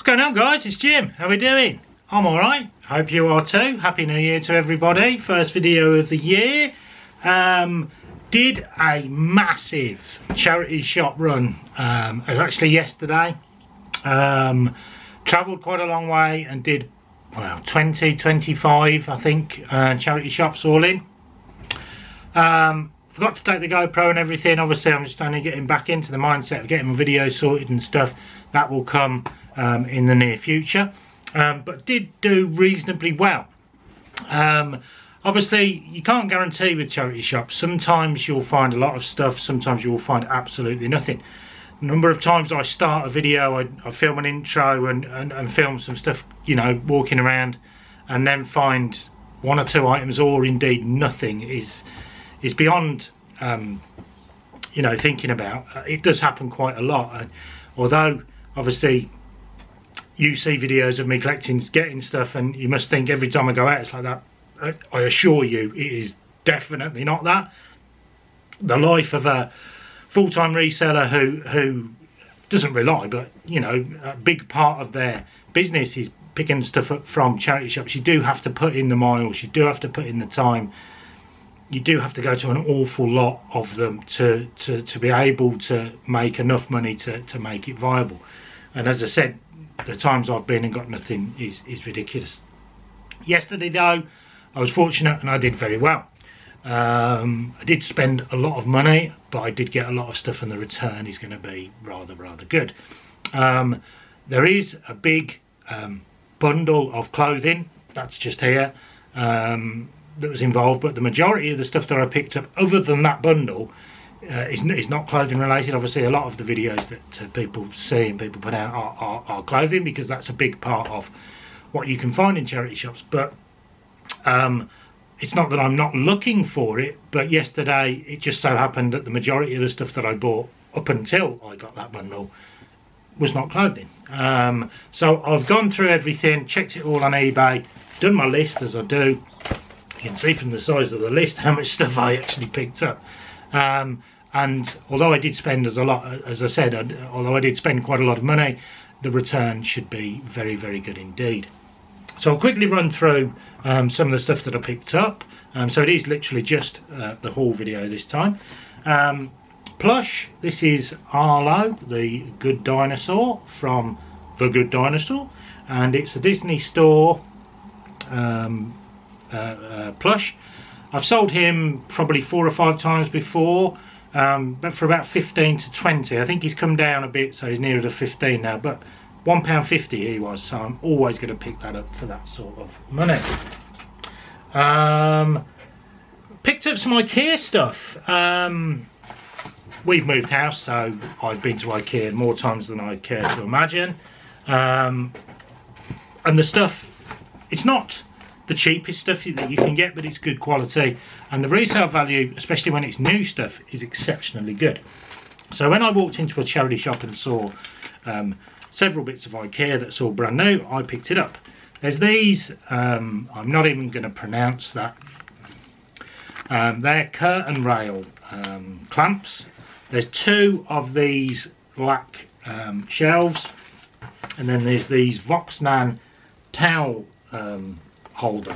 What's going on, guys? It's Jim. How are we doing? I'm alright. Hope you are too. Happy New Year to everybody. First video of the year. Did a massive charity shop run actually yesterday. Travelled quite a long way and did, well, 25 I think charity shops all in. Forgot to take the GoPro and everything. Obviously I'm just only getting back into the mindset of getting my videos sorted and stuff. That will come in the near future, but did do reasonably well. Obviously you can't guarantee with charity shops. Sometimes you'll find a lot of stuff, sometimes you will find absolutely nothing. A number of times I start a video, I film an intro and film some stuff, you know, walking around, and then find one or two items or indeed nothing is beyond you know, thinking about. It does happen quite a lot, although obviously you see videos of me collecting, getting stuff, and you must think every time I go out it's like that. I assure you it is definitely not that. The life of a full-time reseller who doesn't rely, but you know, a big part of their business is picking stuff up from charity shops. You do have to put in the miles, you do have to put in the time, you do have to go to an awful lot of them to be able to make enough money to make it viable. And as I said, the times I've been and got nothing is ridiculous. Yesterday though, I was fortunate and I did very well. I did spend a lot of money, but I did get a lot of stuff, and the return is going to be rather good. There is a big bundle of clothing that's just here that was involved, but the majority of the stuff that I picked up other than that bundle is not clothing related. Obviously a lot of the videos that people see and people put out are clothing, because that's a big part of what you can find in charity shops. But it's not that I'm not looking for it, but yesterday it just so happened that the majority of the stuff that I bought up until I got that bundle was not clothing. So I've gone through everything, checked it all on eBay, done my list as I do. You can see from the size of the list how much stuff I actually picked up. And although I did spend as I said, although I did spend quite a lot of money, the return should be very good indeed. So I'll quickly run through some of the stuff that I picked up. So it is literally just the haul video this time. Plush, this is Arlo, the Good Dinosaur from The Good Dinosaur, and it's a Disney Store plush. I've sold him probably 4 or 5 times before, but for about 15 to 20. I think he's come down a bit, so he's nearer to 15 now, but £1.50 he was, so I'm always going to pick that up for that sort of money. Picked up some Ikea stuff. We've moved house, so I've been to Ikea more times than I care to imagine. And the stuff, it's not the cheapest stuff that you can get, but it's good quality, and the resale value, especially when it's new stuff, is exceptionally good. So when I walked into a charity shop and saw several bits of Ikea that's all brand new, I picked it up. There's these, I'm not even going to pronounce that. They're curtain rail clamps. There's 2 of these black shelves, and then there's these Voxnan towel holder,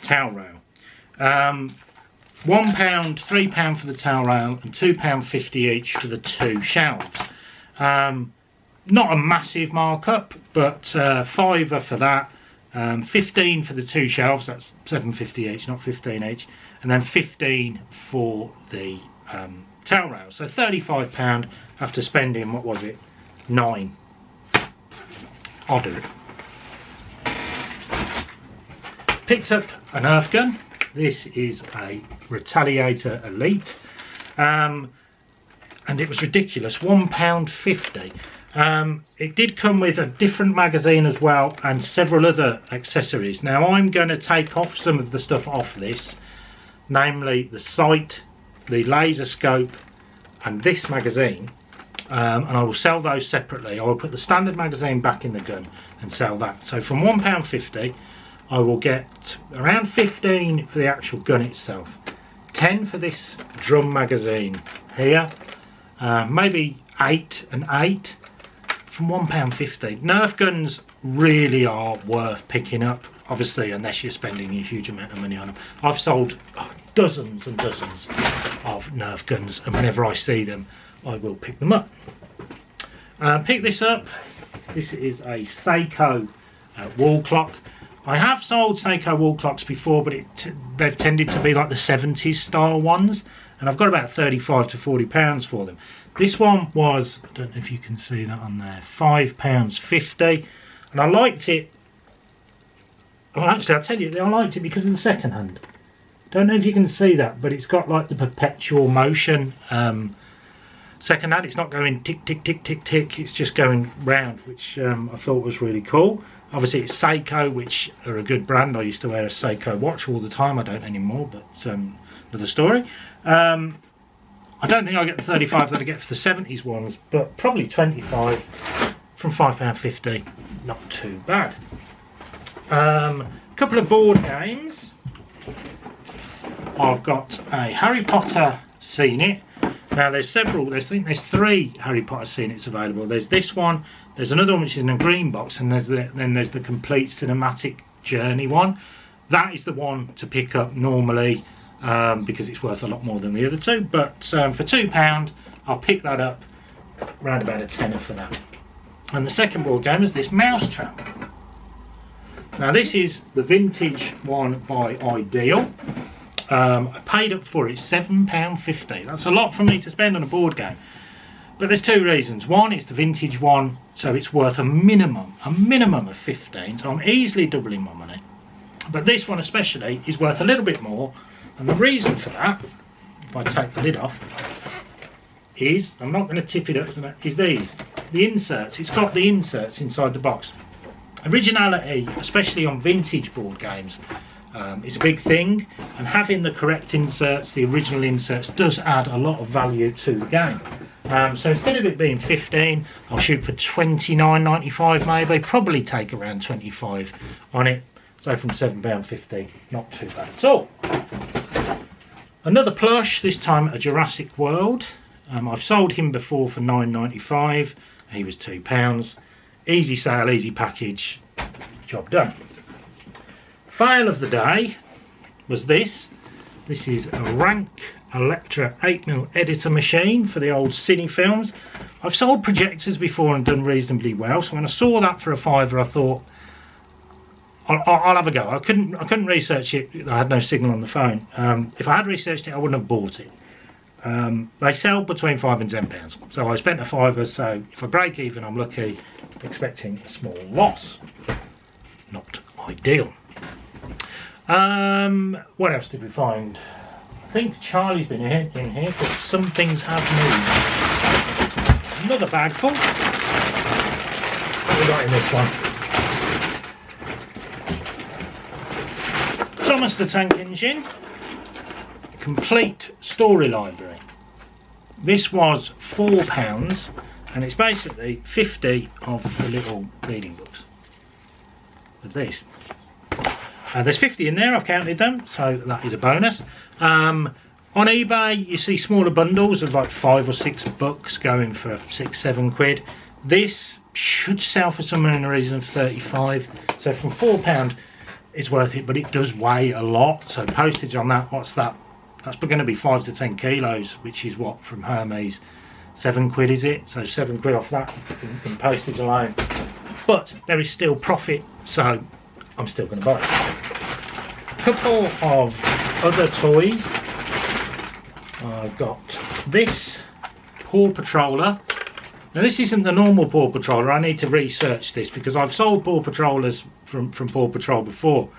towel rail. £1, £3 for the towel rail, and £2.50 each for the 2 shelves. Not a massive markup, but £5 for that, 15 for the 2 shelves, that's £7.50 each, not 15 each, and then 15 for the towel rail. So £35 after spending, what was it, 9 odd. Picked up a Nerf gun. This is a Retaliator Elite, and it was ridiculous, £1.50. It did come with a different magazine as well and several other accessories. Now I'm going to take off some of the stuff off this, namely the sight, the laser scope and this magazine, and I will sell those separately. I will put the standard magazine back in the gun and sell that. So from £1.50 I will get around 15 for the actual gun itself, 10 for this drum magazine here, maybe 8 and 8 from £1.50. Nerf guns really are worth picking up, obviously, unless you're spending a huge amount of money on them. I've sold dozens and dozens of Nerf guns, and whenever I see them, I will pick them up. Pick this up. This is a Seiko wall clock. I have sold Seiko wall clocks before, but they've tended to be like the 70s style ones, and I've got about 35 to 40 pounds for them. This one was, I don't know if you can see that on there, £5.50, and I liked it. Well, actually, I'll tell you, I liked it because of the second hand. Don't know if you can see that, but it's got like the perpetual motion second hand. It's not going tick, tick, tick, tick, tick. It's just going round, which I thought was really cool. Obviously, it's Seiko, which are a good brand. I used to wear a Seiko watch all the time. I don't anymore, but another story. I don't think I'll get the 35 that I get for the 70s ones, but probably 25 from £5.50. Not too bad. A couple of board games. I've got a Harry Potter Scene It. Now there's several, I think there's 3 Harry Potter Scene It's available. There's this one, there's another one which is in a green box, and then there's the complete cinematic journey one. That is the one to pick up normally because it's worth a lot more than the other two, but for £2 I'll pick that up, around about a tenner for that. And the second board game is this Mousetrap. Now this is the vintage one by Ideal. I paid up for it £7.50. That's a lot for me to spend on a board game, but there's 2 reasons. One, it's the vintage one, so it's worth a minimum of 15, so I'm easily doubling my money. But this one especially is worth a little bit more, and the reason for that, if I take the lid off, is, I'm not going to tip it up, is these, the inserts. It's got the inserts inside the box. Originality, especially on vintage board games, is a big thing, and having the correct inserts, the original inserts, does add a lot of value to the game. So instead of it being 15, I'll shoot for £29.95 maybe, probably take around 25 on it, so from £7.50, not too bad at all. Another plush, this time a Jurassic World. I've sold him before for £9.95, he was £2. Easy sale, easy package, job done. Fail of the day was this. This is a Rank Electra 8mm editor machine for the old cine films. I've sold projectors before and done reasonably well, so when I saw that for a £5, I thought I'll have a go. I couldn't research it. I had no signal on the phone. If I had researched it, I wouldn't have bought it. They sell between £5 and £10, so I spent a £5, so if I break even, I'm lucky, expecting a small loss. Not ideal. What else did we find? I think Charlie's been in here, but some things have moved. Another bag full. What have we got in this one? Thomas the Tank Engine. Complete story library. This was £4, and it's basically 50 of the little reading books of this. There's 50 in there, I've counted them, so that is a bonus. On eBay you see smaller bundles of like 5 or 6 books going for £6-7. This should sell for somewhere in the region of 35, so from £4 it's worth it, but it does weigh a lot, so postage on that, what's that? That's going to be 5 to 10 kilos, which is what, from Hermes, £7 is it? So £7 off that in postage alone. But there is still profit, so I'm still going to buy it. Couple of other toys. I've got this Paw Patroller. Now this isn't the normal Paw Patroller. I need to research this because I've sold Paw Patrollers from Paw Patrol before,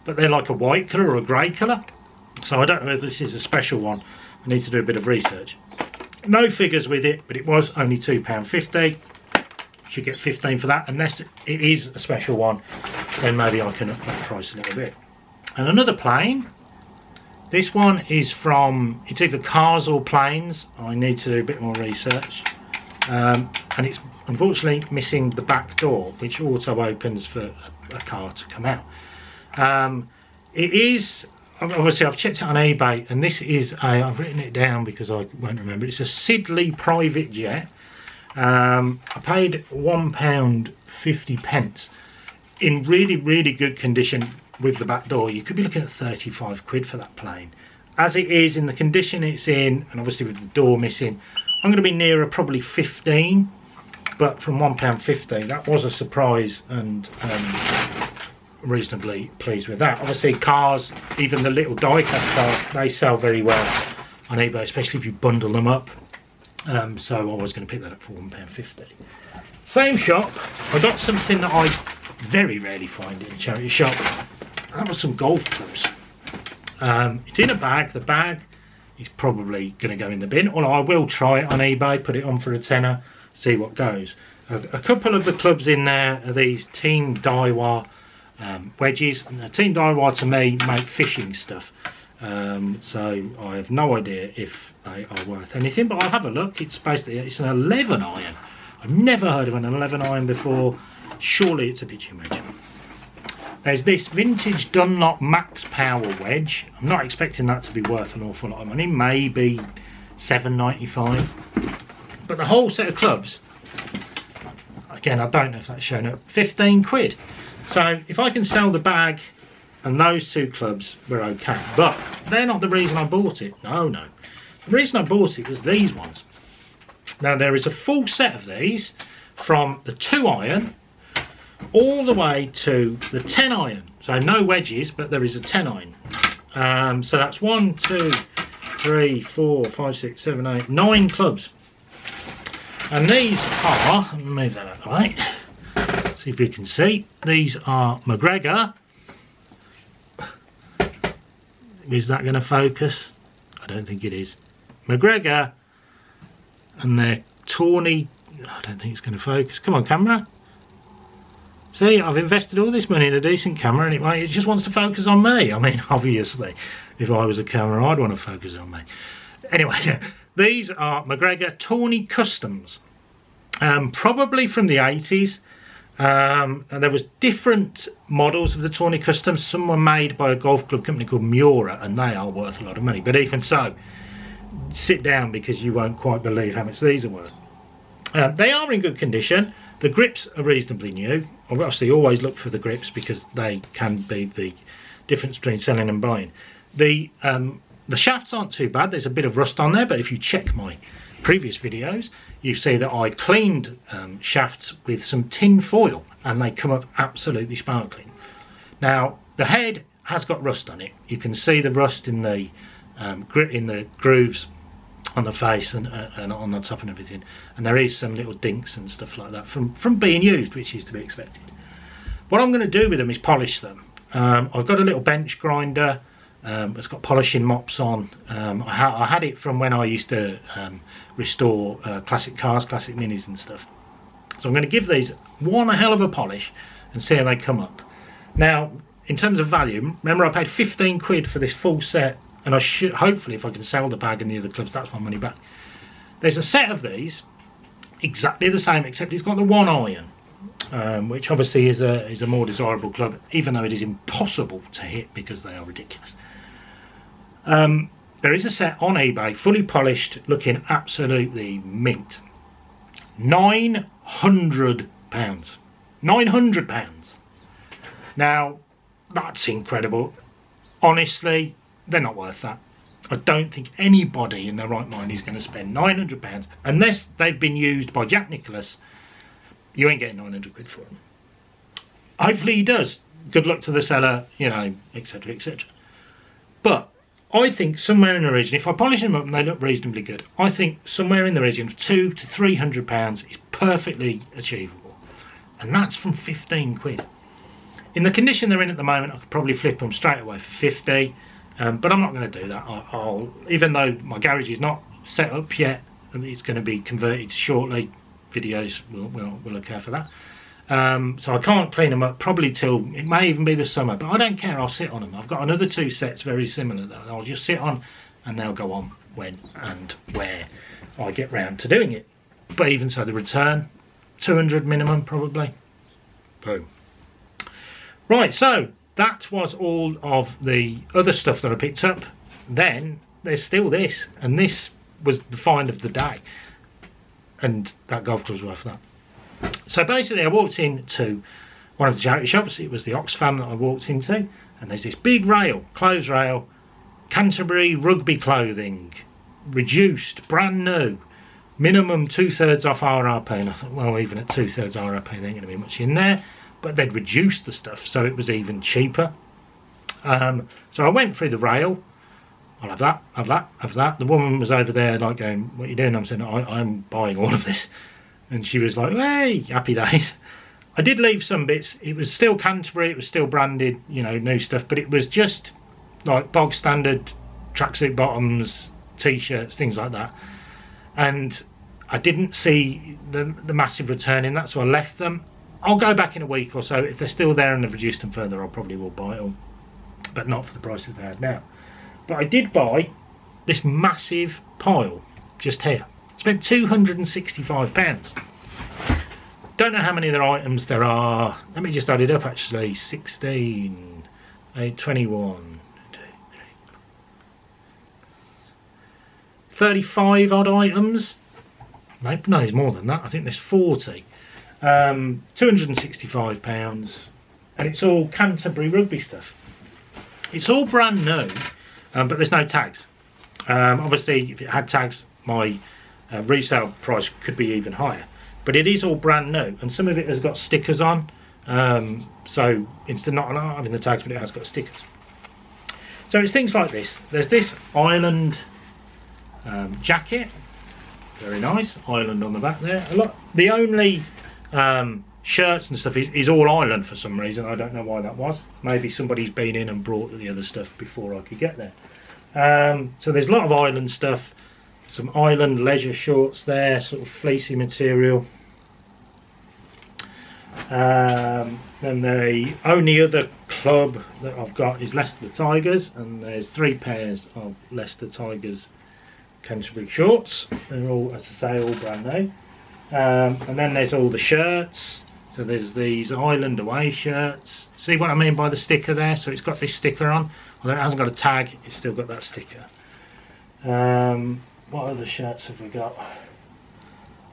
but they're like a white colour or a grey colour. So I don't know if this is a special one. I need to do a bit of research. No figures with it, but it was only £2.50. Should get 15 for that, unless it is a special one, then maybe I can up that price a little bit. And another plane. This one is from, it's either Cars or Planes. I need to do a bit more research. And it's unfortunately missing the back door, which auto opens for a car to come out. It is, obviously I've checked it on eBay, and this is I've written it down because I won't remember. It's a Siddeley private jet. I paid £1.50 in really good condition with the back door. You could be looking at 35 quid for that plane. As it is, in the condition it's in, and obviously with the door missing, I'm going to be nearer probably 15, but from £1.50, that was a surprise, and reasonably pleased with that. Obviously cars, even the little die-cast cars, they sell very well on eBay, especially if you bundle them up. So I was going to pick that up for £1.50. Same shop, I got something that I very rarely find in a charity shop. That was some golf clubs. It's in a bag. The bag is probably going to go in the bin, or I will try it on eBay, put it on for a tenner, see what goes. A couple of the clubs in there are these Team Daiwa wedges, and Team Daiwa to me make fishing stuff. So I have no idea if they are worth anything, but I'll have a look. It's basically, it's an 11 iron. I've never heard of an 11 iron before. Surely it's a pitching wedge. There's this vintage Dunlop Max Power wedge. I'm not expecting that to be worth an awful lot of money, maybe £7.95. But the whole set of clubs, again, I don't know if that's shown up, 15 quid. So if I can sell the bag and those two clubs, we're okay. But they're not the reason I bought it. No. The reason I bought it was these ones. Now there is a full set of these from the 2 iron all the way to the 10 iron. So no wedges, but there is a 10 iron. So that's 1, 2, 3, 4, 5, 6, 7, 8, 9 clubs. And these are, let me move that out of the way, see if you can see, these are McGregor. Is that going to focus? I don't think it is. McGregor, and they're tawny. I don't think it's going to focus. Come on, camera. See, I've invested all this money in a decent camera and it just wants to focus on me. I mean, obviously, if I was a camera, I'd want to focus on me. Anyway, these are McGregor Tawny Customs, probably from the 80s. And there was different models of the Tawny Customs. Some were made by a golf club company called Miura, and they are worth a lot of money. But even so, sit down because you won't quite believe how much these are worth. They are in good condition. The grips are reasonably new. Obviously always look for the grips because they can be the difference between selling and buying. The shafts aren't too bad. There's a bit of rust on there, but if you check my previous videos, you see that I cleaned shafts with some tin foil and they come up absolutely sparkling. Now the head has got rust on it. You can see the rust in the grooves on the face and on the top and everything, and there is some little dinks and stuff like that from being used, which is to be expected. What I'm going to do with them is polish them. I've got a little bench grinder. It's got polishing mops on. I had it from when I used to restore classic cars, classic minis and stuff. So I'm going to give these one hell of a polish and see how they come up. Now, in terms of value, remember I paid 15 quid for this full set, and I should, hopefully, if I can sell the bag and the other clubs, that's my money back. There's a set of these, exactly the same, except it's got the 1 iron, which obviously is a more desirable club, even though it is impossible to hit because they are ridiculous. There is a set on eBay, fully polished, looking absolutely mint. £900. £900. Now, that's incredible. Honestly, they're not worth that. I don't think anybody in their right mind is going to spend £900 unless they've been used by Jack Nicklaus. You ain't getting 900 quid for them. Hopefully he does. Good luck to the seller, you know, etc, etc. But I think somewhere in the region, if I polish them up and they look reasonably good, I think somewhere in the region of £200 to £300 is perfectly achievable. And that's from 15 quid. In the condition they're in at the moment, I could probably flip them straight away for 50. But I'm not going to do that. I'll, even though my garage is not set up yet, and it's going to be converted shortly, videos will occur for that. So I can't clean them up probably till, it may even be the summer, but I don't care, I'll sit on them. I've got another 2 sets very similar that I'll just sit on, and they'll go on when and where I get round to doing it. But even so, the return, 200 minimum probably. Boom. Right, so that was all of the other stuff that I picked up. Then there's still this, and this was the find of the day. and that golf club's worth that. So basically I walked into one of the charity shops. It was the Oxfam that I walked into, and there's this big rail, clothes rail, Canterbury rugby clothing, reduced, brand new, minimum 2/3 off RRP. And I thought, well, even at 2/3 RRP there ain't going to be much in there, but they'd reduced the stuff so it was even cheaper. So I went through the rail. I'll have that, have that, have that. The woman was over there like going, what are you doing? I'm saying, I'm buying all of this. And she was like, hey, happy days. I did leave some bits. It was still Canterbury, it was still branded, you know, new stuff, but it was just like bog standard tracksuit bottoms, t-shirts, things like that. And I didn't see the massive return in that, so I left them. I'll go back in a week or so. If they're still there and they've reduced them further, I probably will buy it all, but not for the prices they had now. But I did buy this massive pile just here. Spent £265. Don't know how many other items there are. Let me just add it up actually. 16, 8, 21, 2, 3, 35 odd items. No, there's more than that. I think there's 40. £265. And it's all Canterbury rugby stuff. It's all brand new, but there's no tags. Obviously, if it had tags, my resale price could be even higher. But it is all brand new, and some of it has got stickers on. So instead of not having the tags, but it has got stickers. So it's things like this. There's this Ireland jacket, very nice. Ireland on the back there. The only shirts and stuff is all Ireland for some reason. I don't know why that was. Maybe somebody's been in and brought the other stuff before I could get there. So there's a lot of Ireland stuff. Some Ireland leisure shorts there, sort of fleecy material. Then the only other club that I've got is Leicester Tigers, and there's 3 pairs of Leicester Tigers Canterbury shorts. They're all, as I say, all brand new. And then there's all the shirts. So there's these Ireland away shirts. See what I mean by the sticker there? So it's got this sticker on. Although it hasn't got a tag, it's still got that sticker. What other shirts have we got?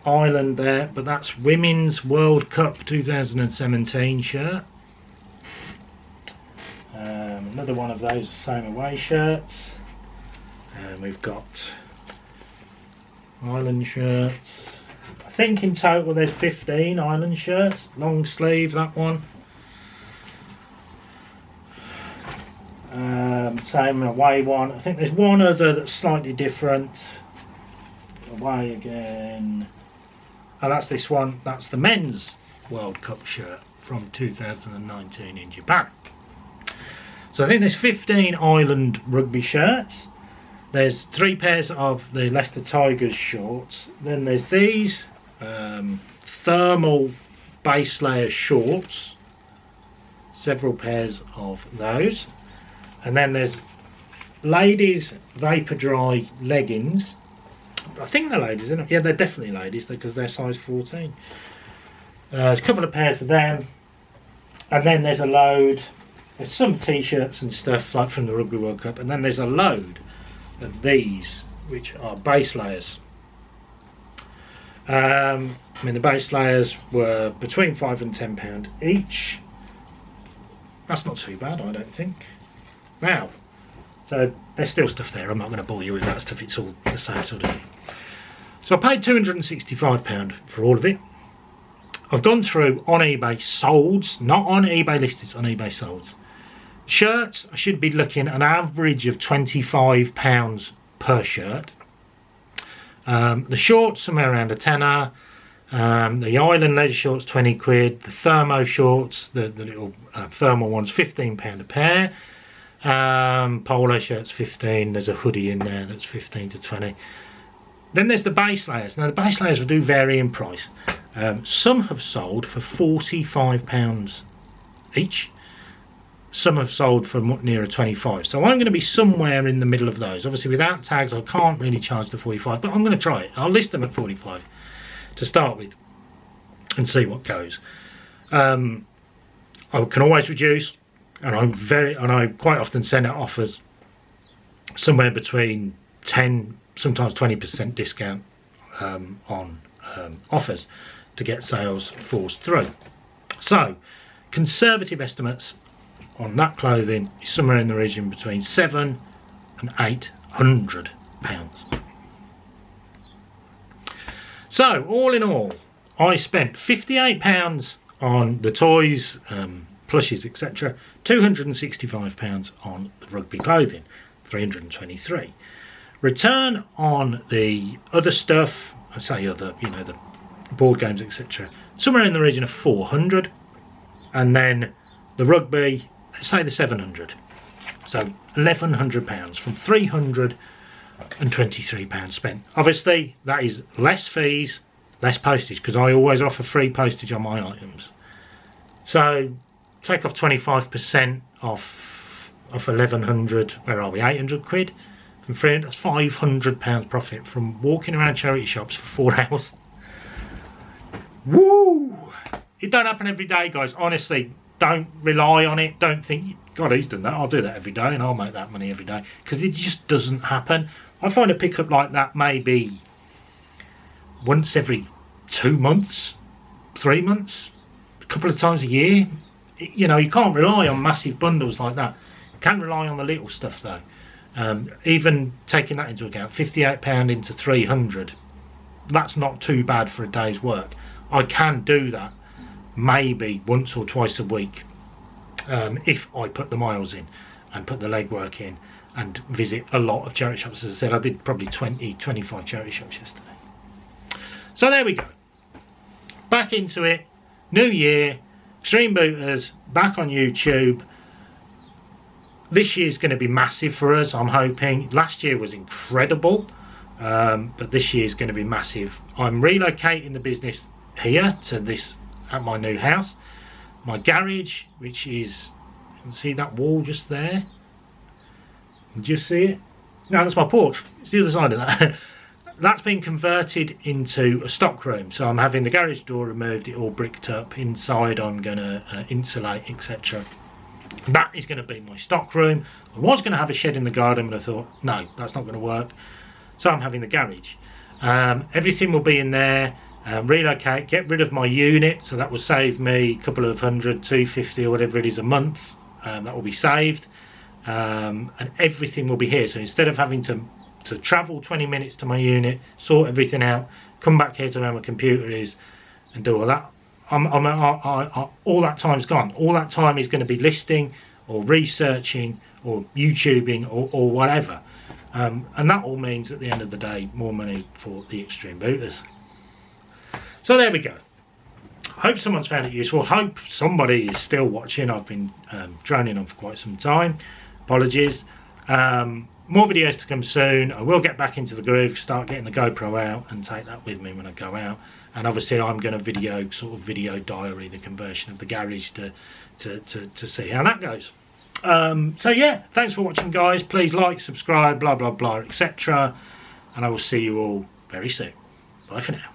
Ireland there, but that's Women's World Cup 2017 shirt. Another one of those same away shirts. And we've got Ireland shirts. I think in total there's 15 Ireland shirts. Long sleeve, that one. Same away one. I think there's one other that's slightly different. Away again. Oh, that's this one. That's the men's World Cup shirt from 2019 in Japan. So I think there's 15 Ireland rugby shirts. There's 3 pairs of the Leicester Tigers shorts. Then there's these thermal base layer shorts. Several pairs of those. And then there's ladies vapor dry leggings. I think they're ladies, isn't it? Yeah, they're definitely ladies because they're size 14. There's a couple of pairs of them. And then there's a load. There's some t-shirts and stuff like from the Rugby World Cup. And then there's a load of these, which are base layers. I mean, the base layers were between £5 and £10 each. That's not too bad, I don't think. Now, so there's still stuff there. I'm not going to bore you with that stuff. It's all the same sort of thing. So I paid £265 for all of it. I've gone through on eBay solds, not on eBay listings, on eBay solds. Shirts, I should be looking at an average of £25 per shirt. The shorts, somewhere around a tenner. The Island leisure shorts, 20 quid. The thermo shorts, the little thermal ones, £15 a pair. Polo shirts, 15. There's a hoodie in there that's 15 to 20. Then there's the base layers. Now the base layers do vary in price. Some have sold for £45 each. Some have sold for nearer 25. So I'm going to be somewhere in the middle of those. Obviously without tags I can't really charge the 45, but I'm going to try it. I'll list them at 45 to start with and see what goes. I can always reduce, and I quite often send out offers somewhere between 10, sometimes 20% discount on offers to get sales forced through. So conservative estimates on that clothing is somewhere in the region between £700 and £800. So all in all, I spent £58 on the toys, plushies, etc. £265 on the rugby clothing, £323. Return on the other stuff, I say other, you know, the board games, etc., somewhere in the region of £400, and then the rugby, let's say the £700. So £1,100 from £323 spent. Obviously, that is less fees, less postage, because I always offer free postage on my items. So take off 25% off 1,100. Where are we? 800 quid from 300. That's £500 profit from walking around charity shops for 4 hours. Woo! It don't happen every day, guys. Honestly, don't rely on it. Don't think, God, he's done that. I'll do that every day and I'll make that money every day, because it just doesn't happen. I find a pickup like that maybe once every 2 months, 3 months, a couple of times a year. You know, you can't rely on massive bundles like that. You can rely on the little stuff though. Even taking that into account, £58 into 300, that's not too bad for a day's work. I can do that maybe once or twice a week, if I put the miles in and put the legwork in and visit a lot of charity shops. As I said, I did probably 20-25 charity shops yesterday. So there we go, back into it, new year, Extreme Booters back on YouTube. This year's going to be massive for us, I'm hoping. Last year was incredible, but this year's going to be massive. I'm relocating the business here to this, at my new house. My garage, which is, you can see that wall just there, you just see it? No, that's my porch, it's the other side of that. That's been converted into a stock room, so I'm having the garage door removed, it all bricked up. Inside I'm going to insulate, etc. That is going to be my stock room. I was going to have a shed in the garden, but I thought, no, that's not going to work, so I'm having the garage. Everything will be in there. Relocate, get rid of my unit, so that will save me a couple of hundred, 250 or whatever it is a month. That will be saved, and everything will be here. So instead of having to travel 20 minutes to my unit, sort everything out, come back here to where my computer is and do all that, all that time's gone. All that time is going to be listing or researching or YouTubing or whatever, and that all means at the end of the day more money for the Extreme Booters. So there we go. Hope someone's found it useful. Hope somebody is still watching. I've been droning on for quite some time. Apologies. More videos to come soon. I will get back into the groove, start getting the GoPro out and take that with me when I go out. And obviously I'm going to video diary the conversion of the garage to see how that goes. So yeah, thanks for watching, guys. Please like, subscribe, blah blah blah, etc. And I will see you all very soon. Bye for now.